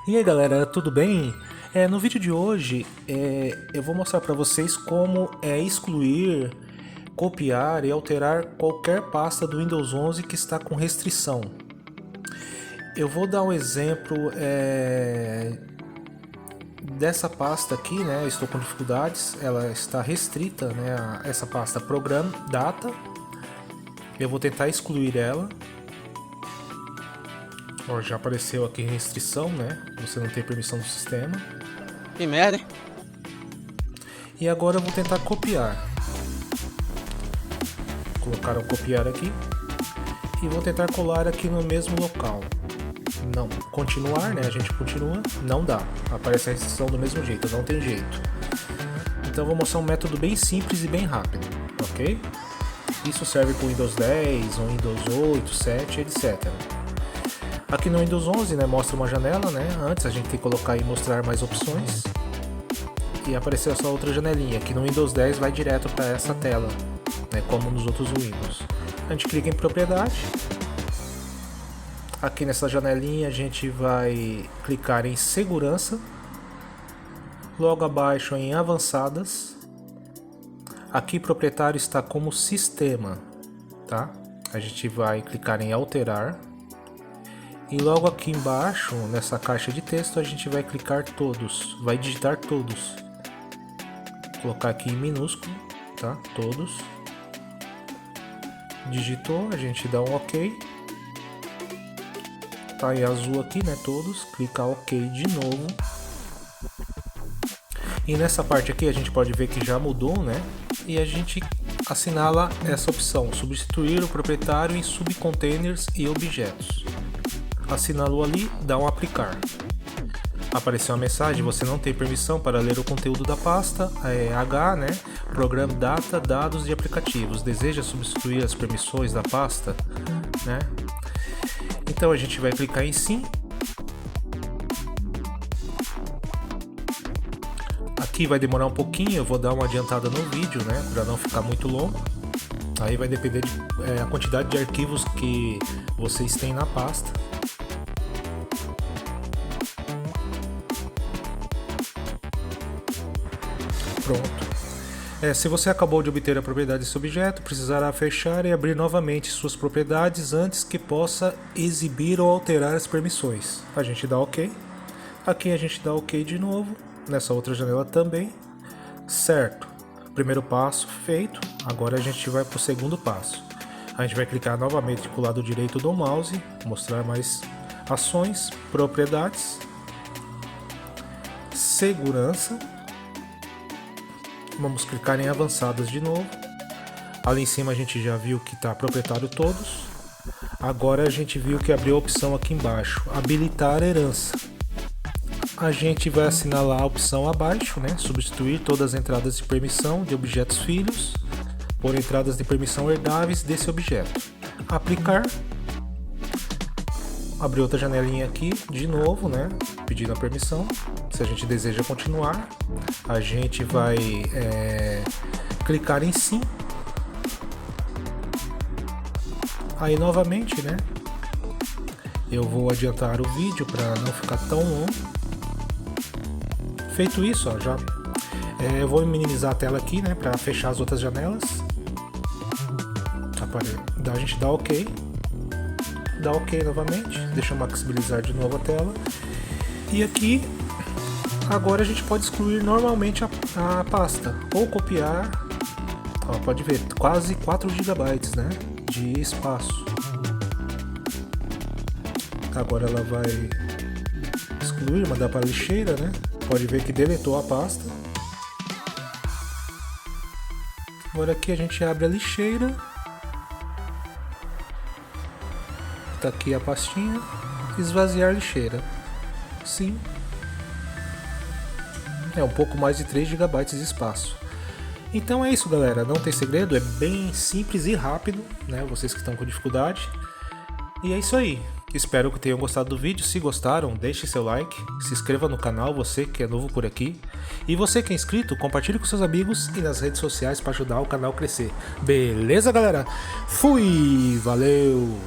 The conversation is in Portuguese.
E aí galera, tudo bem? No vídeo de hoje eu vou mostrar para vocês como excluir, copiar e alterar qualquer pasta do Windows 11 que está com restrição. Eu vou dar um exemplo dessa pasta aqui, né? Estou com dificuldades, ela está restrita, né? Essa pasta Program Data. Eu vou tentar excluir ela. Ó, já apareceu aqui restrição, né? Você não tem permissão do sistema. Que merda, hein? E agora eu vou tentar copiar. Colocar o copiar aqui. E vou tentar colar aqui no mesmo local. Não, continuar, né? A gente continua. Não dá. Aparece a restrição do mesmo jeito, não tem jeito. Então eu vou mostrar um método bem simples e bem rápido, ok? Isso serve para o Windows 10, o Windows 8, 7, etc. Aqui no Windows 11, né, mostra uma janela, né? Antes a gente tem que colocar e mostrar mais opções. E apareceu essa outra janelinha. Aqui no Windows 10 vai direto para essa tela, né, como nos outros Windows. A gente clica em propriedade. Aqui nessa janelinha a gente vai clicar em segurança. Logo abaixo em avançadas. Aqui proprietário está como sistema, tá? A gente vai clicar em alterar. E logo aqui embaixo, nessa caixa de texto, a gente vai clicar todos, vai digitar todos. Vou colocar aqui em minúsculo, tá? Todos. Digitou, a gente dá um OK. Tá em azul aqui, né? Todos. Clica OK de novo. E nessa parte aqui a gente pode ver que já mudou, né? E a gente assinala essa opção, substituir o proprietário em subcontainers e objetos. Assinalou ali, dá um aplicar. Apareceu uma mensagem: você não tem permissão para ler o conteúdo da pasta H, né? Program Data, dados e aplicativos. Deseja substituir as permissões da pasta, né? Então a gente vai clicar em sim. Aqui vai demorar um pouquinho, eu vou dar uma adiantada no vídeo, né? Para não ficar muito longo. Aí vai depender a quantidade de arquivos que vocês têm na pasta. Pronto. Se você acabou de obter a propriedade desse objeto, precisará fechar e abrir novamente suas propriedades antes que possa exibir ou alterar as permissões. A gente dá OK. Aqui a gente dá OK de novo. Nessa outra janela também. Certo. Primeiro passo feito. Agora a gente vai para o segundo passo. A gente vai clicar novamente com o lado direito do mouse. Mostrar mais ações. Propriedades. Segurança. Vamos clicar em avançadas de novo. Ali em cima a gente já viu que está proprietário todos. Agora a gente viu que abriu a opção aqui embaixo, habilitar herança. A gente vai assinalar a opção abaixo, né? Substituir todas as entradas de permissão de objetos filhos por entradas de permissão herdáveis desse objeto. Aplicar. Abrir outra janelinha aqui de novo, né? Pedindo a permissão. Se a gente deseja continuar, a gente vai clicar em sim. Aí novamente, né? Eu vou adiantar o vídeo para não ficar tão longo. Feito isso, ó, já eu vou minimizar a tela aqui, né? Para fechar as outras janelas. A gente dá OK. Dá OK novamente. Deixa eu maximizar de novo a tela. E aqui agora a gente pode excluir normalmente a pasta ou copiar. Ó, pode ver, quase 4 GB, né, de espaço. Agora ela vai excluir, mandar para a lixeira, né? Pode ver que deletou a pasta. Agora aqui a gente abre a lixeira. Tá aqui a pastinha. Esvaziar a lixeira. Sim. Um pouco mais de 3 GB de espaço. Então é isso, galera, não tem segredo, é bem simples e rápido, né? Vocês que estão com dificuldade. E é isso aí. Espero que tenham gostado do vídeo. Se gostaram, deixe seu like, se inscreva no canal, você que é novo por aqui. E você que é inscrito, compartilhe com seus amigos e nas redes sociais para ajudar o canal a crescer. Beleza, galera? Fui! Valeu!